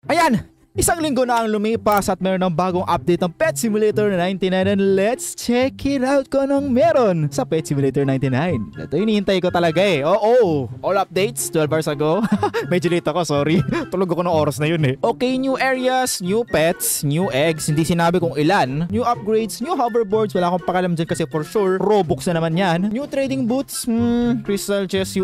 Ayan! Isang linggo na ang lumipas at meron ng bagong update ng Pet Simulator 99 and let's check it out kung anong meron sa Pet Simulator 99. Ito hinihintay ko talaga eh. Oo, all updates 12 hours ago. Medyo late ako, sorry. Tulog ako ng oras na yun eh. Okay, new areas, new pets, new eggs. Hindi sinabi kung ilan. New upgrades, new hoverboards. Wala akong pakalam dyan kasi for sure Robux na naman yan. New trading boots, crystal chest,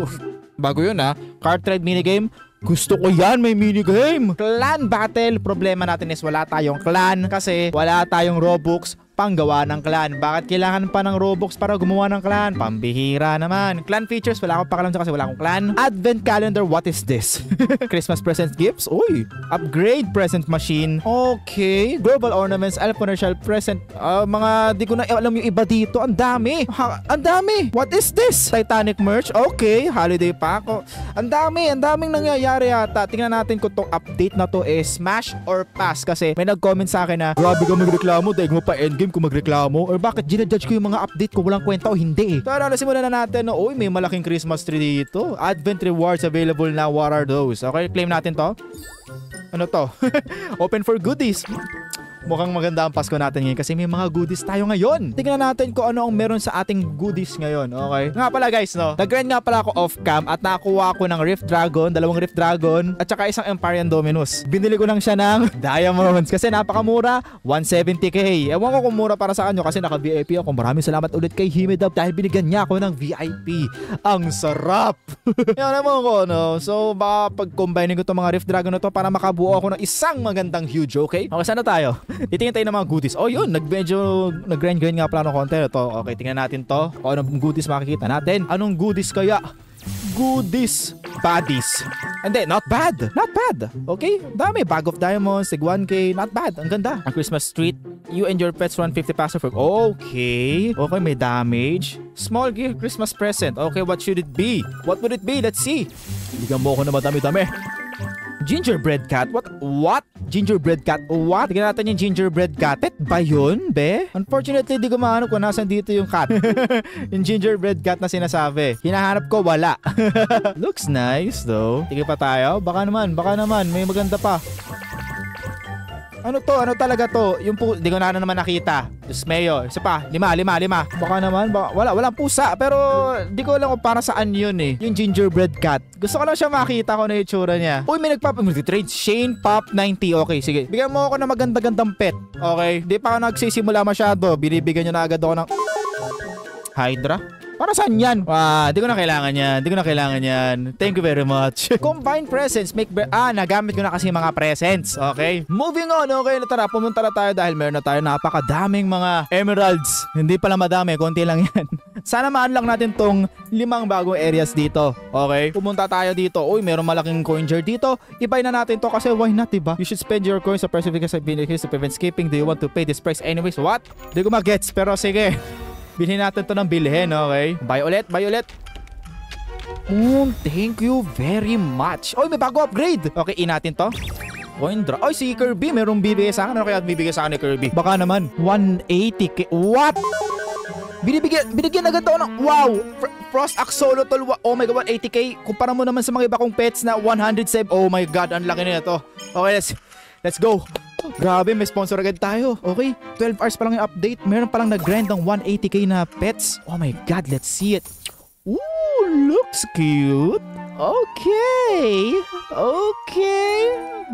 bago yun ha. Card trade minigame. Gusto ko yan, may minigame. Clan battle. Problema natin is wala tayong clan kasi wala tayong Robux panggawa ng clan. Bakit kailangan pa ng Robux para gumawa ng clan? Pambihira naman. Clan features, wala akong pakalam kasi wala akong clan. Advent calendar, what is this? Christmas present gifts? Uy! Upgrade present machine. Okay. Global ornaments, elf commercial present. Mga di ko na alam yung iba dito. Ang dami. Ang dami. What is this? Titanic merch? Okay. Holiday pack. Ang daming nangyayari yata. Tingnan natin kung tong update na to is smash or pass kasi may nag-comment sa akin na grabe ka magreklamo, daig mo pa endgame kung magreklamo or bakit ginajudge ko yung mga update ko walang kwenta o hindi eh. So nasimulan na natin uy may malaking Christmas tree dito. Advent rewards available na, what are those? Okay, claim natin to. Ano to? Open for goodies. Mukhang maganda ang Pasko natin ngayon kasi may mga goodies tayo ngayon. Tingnan natin kung ano ang meron sa ating goodies ngayon. Okay? Nga pala guys, no? Nag-grind nga pala ako off-cam at nakakuha ako ng Rift Dragon, 2 Rift Dragon at saka isang Empyrean Dominus. Binili ko lang siya ng Diamonds kasi napakamura, 170k. Ewan ko kung mura para sa kanyo kasi naka-VIP ako. Maraming salamat ulit kay Himedab dahil binigyan niya ako ng VIP. Ang sarap! Yan naman ko, no? So baka pag-combining ko itong mga Rift Dragon na to para makabuo ako ng isang magandang huge, okay? Okay, sana tayo? Titingin tayo ng mga goodies. Oh yun, nag-grind nga pala ng konti ito. Okay, tingnan natin to. O anong goodies makikita natin? Anong goodies kaya? Goodies. Baddies. Hindi, not bad. Not bad. Okay, dami. Bag of diamonds, tig 1k. Not bad. Ang ganda. Ang Christmas treat. You and your pets run 50 passes for. Okay. Okay, may damage. Small gift Christmas present. Okay, what should it be? What would it be? Let's see. Bigyan mo ako na madami-dami. Gingerbread cat? What? Gingerbread cat? What? Tignan natin yung gingerbread cat. Pet ba yun, be? Unfortunately, di ko mahanap kung nasan dito yung cat. Yung gingerbread cat na sinasabi. Hinahanap ko, wala. Looks nice, though. Tignan pa tayo. Baka naman. May maganda pa. Ano to? Ano talaga to? Yung di ko na naman nakita. Dismayo. Isa pa. 5. Baka naman. Walang pusa. Pero di ko alam kung para saan yun eh. Yung gingerbread cat. Gusto ko lang siya makita kung ano yung itsura niya. Uy, may trade. Shane Pop 90. Okay, sige. Bigyan mo ako ng maganda-gandang pet. Okay. Di pa ako nagsisimula masyado. Binibigyan nyo na agad ako ng Hydra. Para saan yan? Di ko na kailangan yan. Thank you very much. Combined presents make nagamit ko na kasi mga presents. Okay? Moving on. Okay, tara, pumunta na tayo dahil meron na tayo napakadaming mga emeralds. Hindi pala madami, konti lang yan. Sana ma-unlock natin tong 5 bagong areas dito. Okay? Pumunta tayo dito. Uy, meron malaking coin jar dito. Ibay na natin to kasi why not, diba? You should spend your coins to prevent skipping. Do you want to pay this price anyways? What? Di ko magets, pero sige. Bilhin natin to ng bilhin, okay? Buy ulit. Thank you very much. Oy, may bago upgrade. Okay, natin to. Coin drop. Oy, si Kirby, merong bibigay sa akin. Ano kaya bibigay sa akin ni Kirby? Baka naman, 180k. What? Binigyan agad ako ng, wow! Frost Axolotl. Oh my god, 180k. Kumpara mo naman sa mga iba kong pets na 107. Oh my god, ang laki na ito. Okay, let's go. Grabe, may sponsor agad tayo. Okay, 12 hours pa lang yung update. Meron palang nag-grind ng 180k na pets. Oh my god, let's see it. Ooh, looks cute. Okay.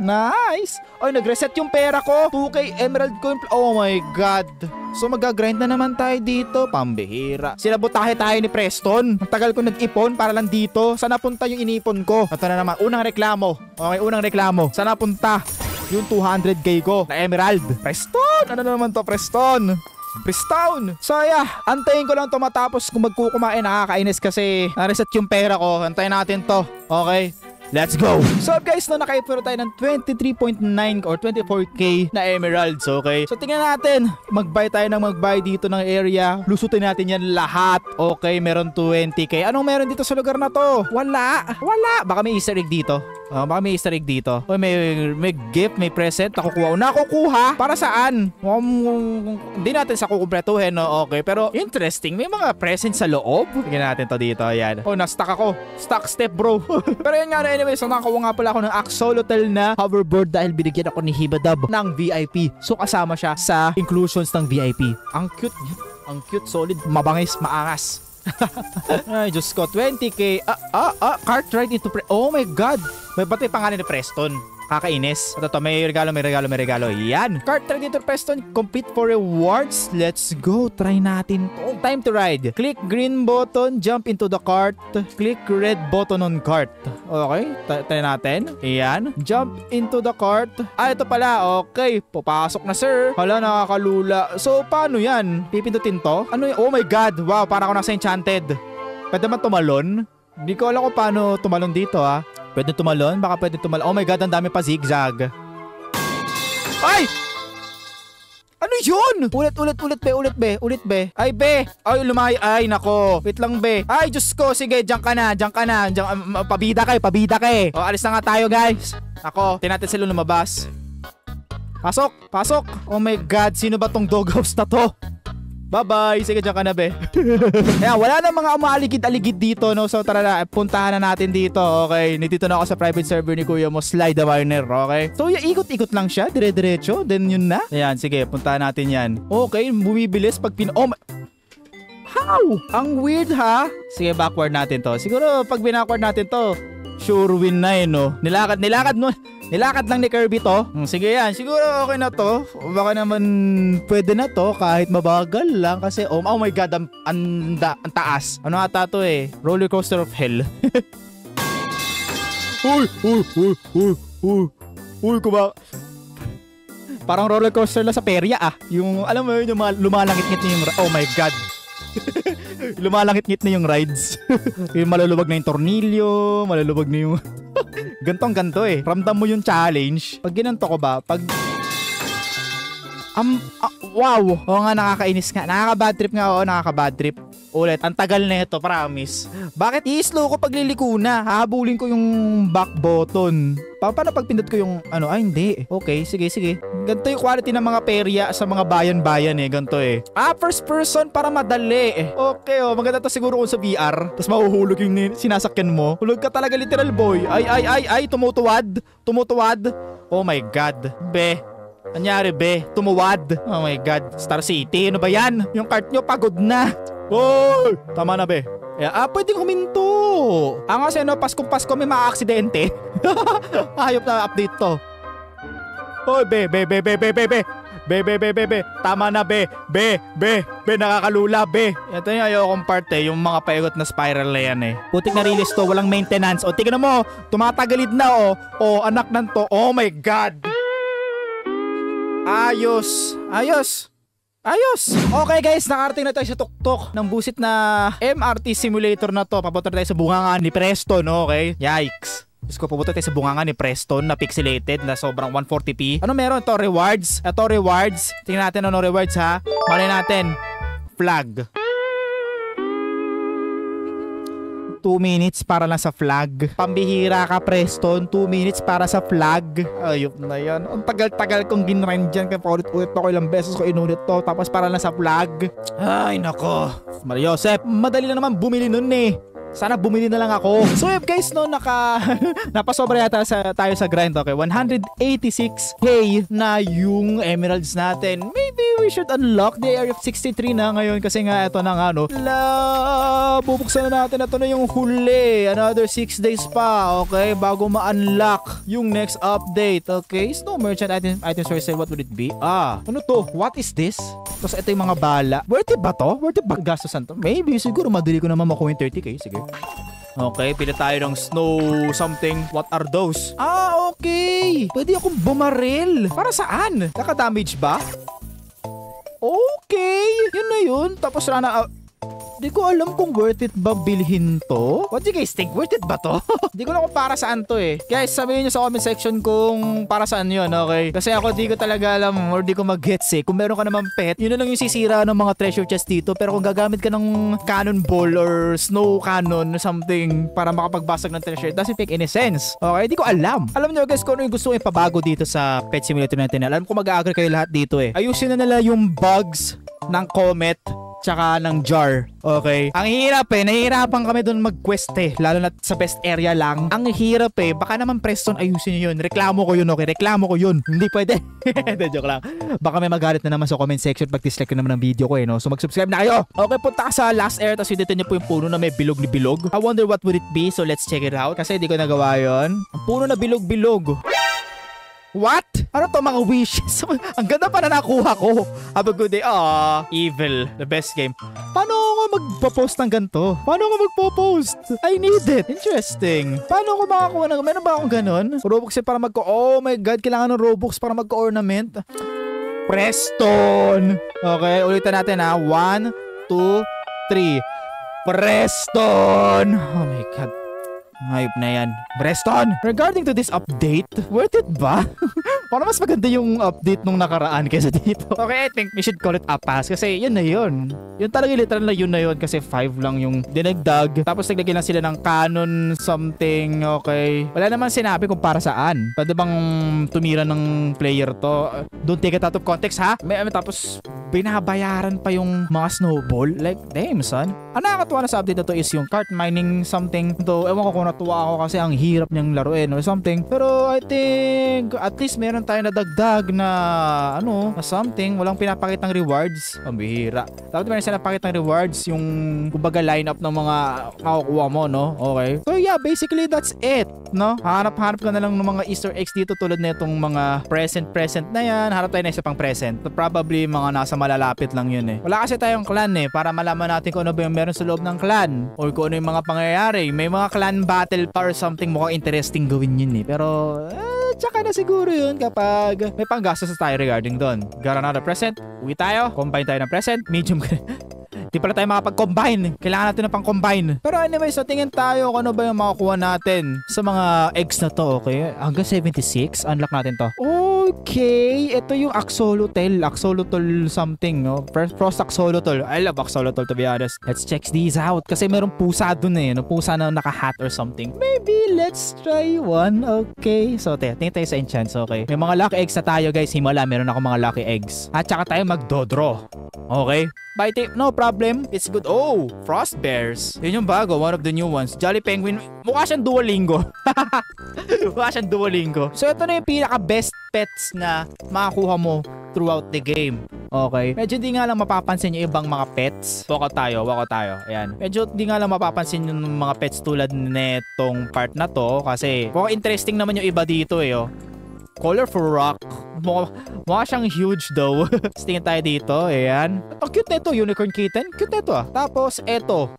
Nice. Oy, nag-reset yung pera ko. 2k emerald coin. Oh my god. So mag-grind na naman tayo dito. Pambihira. Sinabotahe tayo ni Preston. Ang tagal ko nag-ipon para lang dito. Saan napunta yung inipon ko? Ito na naman. Unang reklamo. Okay, unang reklamo. Saan napunta yung 200k ko na emerald? Preston! Ano na naman to, Preston? So yeah, antayin ko lang to matapos kung magkukumain. Nakakainis kasi na-reset yung pera ko. Antayin natin to. Okay, let's go. So guys, nakaipuro tayo ng 23.9 or 24k na emeralds. Okay, so tingnan natin. Mag-buy dito ng area. Lusutin natin yan lahat. Okay, meron 20k. Anong meron dito sa lugar na to? Wala. Baka may Easter egg dito. Baka may easter egg dito. Uy, may gift, may present. Nakukuha? Para saan? Hindi natin sa kukumpletuhin, no? Okay, pero interesting. May mga present sa loob. Tingnan natin to dito. Ayan. Oh, na-stuck ako. Stuck step, bro. Pero yun nga, anyway. So, nakakuha nga pala ako ng Axolotl na hoverboard dahil binigyan ako ni Hibadab ng VIP. So, kasama siya sa inclusions ng VIP. Ang cute. Ang cute, solid, mabangis, maangas. Ay, Diyos ko, 20k. Cart ride into oh my God. May pati pangalan ni Preston. Kakainis. Ito, may regalo. Yan. Cart ride into Preston. Complete for rewards. Let's go. Try natin to. Time to ride. Click green button. Jump into the cart. Click red button on cart. Okay. Try natin. Yan. Jump into the cart. Ito pala. Okay. Papasok na, sir. Hala, nakakalula. So, paano yan? Pipindutin to? Ano yun? Oh my God. Wow, parang ako nasa Enchanted. Pwede man tumalon? Hindi ko alam kung paano tumalon dito, ha. Pwede tumalon? Baka pwede tumalon. Oh my God, ang dami pa zigzag. Ay! Ano yun? Ulit, be. Ay, be. Ay, ay, nako. Wait lang, be. Ay, Diyos ko. Sige, diyan ka na. Pabida ka eh. O, alis na nga tayo, guys. Ako, tinatin sila lumabas. Pasok. Oh my God, sino ba tong doghouse na to? Bye-bye. Sige, dyan ka na, be. Ayan, wala na mga umaaligid-aligid dito, no? So, tara na. Puntahan na natin dito, okay? Dito na ako sa private server ni Kuya mo, Sly the Miner, okay? So, ikot-ikot lang siya, dire-diretso. Then, yun na. Ayan, sige, puntahan natin yan. Okay, bumibilis pag How? Ang weird, ha? Sige, backward natin to. Siguro, pag binackward natin to, sure win na yun, no? Nilakad lang ni Kirby to. Sige yan. Siguro okay na to. Baka naman pwede na to kahit mabagal lang kasi oh my God, ang taas. Ano ata to eh? Roller coaster of hell. Uy, parang roller coaster lang sa perya ah. Yung alam mo yun, yung mga lumalangit-ngit na yung oh my God. Lumalangit-ngit na yung rides. Yung malulubag na yung tornilyo, malulubag na yung gantong-ganto eh. Ramdam mo yung challenge. Pag ginanto ko ba, wow. Oo nga, nakakainis nga. Nakaka-bad trip nga ako, nakaka-bad trip. Ulit, ang tagal na ito, promise. Bakit i-slow ko pag liliko na? Hahabulin ko yung back button. Paano pag pindot ko yung hindi. Okay, sige. Ganito yung quality ng mga perya sa mga bayan-bayan eh. Ganito eh. First person para madali eh. Okay maganda to siguro kung sa VR. Tapos mahuhulog yung sinasakyan mo. Hulog ka talaga literal boy. Ay, tumutuwad. Oh my God. Be. Anyari be? Tumuwad. Oh my God. Star City. Ano ba yan? Yung cart nyo pagod na. Oh, tama na be. Pwedeng huminto. Kasi Pasko may mga-aksidente. Hayop na update to. Hoy, be. Tama na, be. Nakakalula, be. Ito yung ayokong part eh. Yung mga paigot na spiral na yan eh. Putik na release to. Walang maintenance. O, tignan mo. Tumatagalid na oh. Anak nan to. Oh my God. Ayos. Okay guys, nakarating na tayo sa tuktok ng busit na MRT simulator na to. Papunta tayo sa bunganga ni Preston, okay? Yikes. Diyos ko, pupunta tayo sa bunganga ni Preston na pixelated na sobrang 140p. Ano meron ito? Rewards? Ito rewards. Tingnan natin ano rewards ha. Malay natin. Flag. 2 minutes para lang sa flag. Pambihira ka, Preston. 2 minutes para sa flag. Ayop na yan. Ang tagal-tagal kong ginrind dyan. Kaya paulit-ulit ako ilang beses ko inulit to. Tapos para lang sa flag. Ay, nako. Maria Joseph, madali lang naman bumili nun eh. Sana bumili na lang ako. So yun guys, no, napasobra yata tayo sa grind. Okay, 186k na yung emeralds natin. Maybe we should unlock the area of 63 na ngayon kasi nga ito na nga, no. Bubuksan na natin. Ito na yung huli. Another 6 days pa, okay, bago ma-unlock yung next update. Okay, snow merchant item for sale. What would it be? Ano to? What is this? Tapos ito yung mga bala. Worth it ba to? Worth it ba gastosan to? Maybe, siguro madali ko naman makuha yung 30k. Sige. Okay, pili tayo ng snow something. What are those? Okay. Pwede akong bumaril. Para saan? Naka-damage ba? Okay. Yun na yun. Tapos Di ko alam kung worth it ba bilhin to. What do you guys think? Worth it ba to? Di ko alam kung para saan to eh. Guys, sabihin nyo sa comment section kung para saan yun, okay? Kasi ako di ko talaga alam or di ko mag-gets eh. Kung meron ka naman pet, yun na lang yung sisira ng mga treasure chest dito. Pero kung gagamit ka ng cannonball or snow cannon or something para makapagbasag ng treasure, it doesn't make any sense. Okay? Di ko alam. Alam nyo guys kung ano yung gusto ko ipabago dito sa Pet Simulator 99. Alam ko mag-agree kayo lahat dito eh. Ayusin na nila yung bugs ng comet tsaka ng jar. Okay? Ang hirap eh. Nahihirapan kami dun mag-quest eh. Lalo na sa best area lang. Ang hirap eh. Baka naman Preston ayusin nyo yun. Reklamo ko yun, okay? Reklamo ko yun. Hindi pwede. Hindi, joke lang. Baka may magalit na naman sa comment section pag dislike ko naman ng video ko eh, no? So mag-subscribe na kayo. Okay, punta ka sa last area tapos dito nyo po yung puno na may bilog ni bilog. I wonder what would it be? So let's check it out. Kasi di ko nagawa yun. Ang puno na bilog-bilog. What? Ano to mga wishes? Ang ganda pa na nakuha ko. Have a good day. Evil. The best game. Paano ako magpo-post ng ganito? Paano ako magpo-post? I need it. Interesting. Paano ako makakuha ng... Meron ba akong ganon? Robux para oh my god, kailangan ng Robux para magka-ornament. Preston. Okay, ulitin natin ha. 1, 2, 3. Preston. Oh my god. Hype na yan. Preston! Regarding to this update, worth it ba? Parang mas maganda yung update nung nakaraan kaysa dito. Okay, I think we should call it a pass kasi yun na yun. Yun talaga literal na yun na yun kasi 5 lang yung dinagdag. Tapos naglagay lang sila ng canon something. Okay. Wala naman sinabi kung para saan. Pwede bang tumira ng player to? Don't take it out of context ha? Tapos binabayaran pa yung mga snowball. Like, damn son. Ang nakakatuwa na sa update na to is yung cart mining something. Though, ewan ko kung natuwa ako kasi ang hirap niyang laruin or something. Pero I think at least meron tayo na dagdag na na something. Walang pinapakitang rewards. Pambihira. Dapat meron sila napakitang rewards yung kumbaga lineup ng mga makukuha mo, no? Okay. So yeah, basically that's it, no? Hanap-hanap ka na lang ng mga Easter eggs dito tulad na itong mga present na yan. Hanap tayo na isa pang present. So, probably mga nasa malalapit lang yun eh. Wala kasi tayong clan eh para malaman natin kung ano ba yung meron sa loob ng clan or kung ano yung mga pangyayari. May mga clan battle pa or something mukhang interesting gawin yun eh. Pero tsaka na siguro yun kapag may panggastos tayo regarding doon. Got another present? Uwi tayo. Combine tayo ng present. Medium. Di pala tayo makapag-combine. Kailangan natin ng pang-combine. Pero anyway, so tingin tayo kung ano ba yung makakuha natin sa mga eggs na to, okay? Hanggang 76. Unlock natin to. Okay. Ito yung Axolotl. Axolotl something, no? Frost Axolotl. I love Axolotl to be honest. Let's check these out. Kasi merong pusa dun eh. No? Pusa na naka-hat or something. Maybe let's try one. Okay. So, tingin tayo sa enchants, okay? May mga lucky eggs na tayo, guys. Himala, meron ako mga lucky eggs. At saka tayo magdodraw. Okay? Bye tape. No problem. It's good. Oh, Frost Bears. Yun yung bago. One of the new ones. Jolly Penguin. Mukha siyang Duolingo. Mukha siyang Duolingo. So, ito na yung pinaka-best pets na makakuha mo throughout the game. Okay. Medyo di nga lang mapapansin yung ibang mga pets. Wako tayo. Ayan. Medyo di nga lang mapapansin yung mga pets tulad netong part na to. Kasi, interesting naman yung iba dito eh. Oh. Colorful rock. Mukha siyang huge though. Tingin tayo dito. Ayan. Ang cute na ito. Unicorn kitten. Cute na ito ah. Tapos, eto.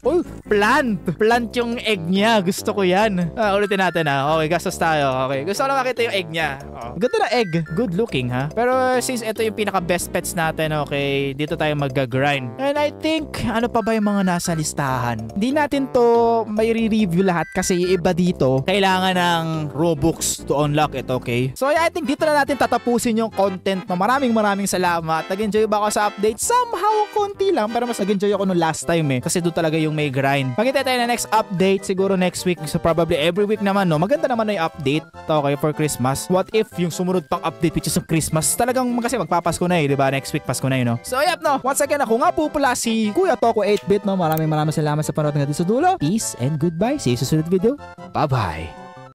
Oh, plant. Plant yung egg niya. Gusto ko yan. Ulitin natin ha. Okay, gastos tayo. Okay. Gusto ko lang makita yung egg niya. Oh. Ganda na egg. Good looking ha. Pero since ito yung pinaka best pets natin, okay, dito tayo mag-grind. And I think, ano pa ba yung mga nasa listahan? Hindi natin to may re-review lahat kasi yung iba dito, kailangan ng Robux to unlock it, okay? So I think dito na natin tatapusin yung content. Maraming salamat. Nag-enjoy ba ako sa update? Somehow, konti lang. Pero mas nag-enjoy ako nung last time eh. Kasi doon talaga yung may grind. Magkita tayo na next update siguro next week. So probably every week naman, no? Maganda naman na yung update. Okay, for Christmas. What if yung sumunod pang update which is yung Christmas? Talagang kasi magpapasko na eh, di ba? Next week, Pasko na yun, no? So yep, no? Once again, ako nga po pala si Kuya Toko 8-bit, no? Maraming salamat sa panood ng dito sa dulo. Peace and goodbye. See you sa susunod video. Bye-bye.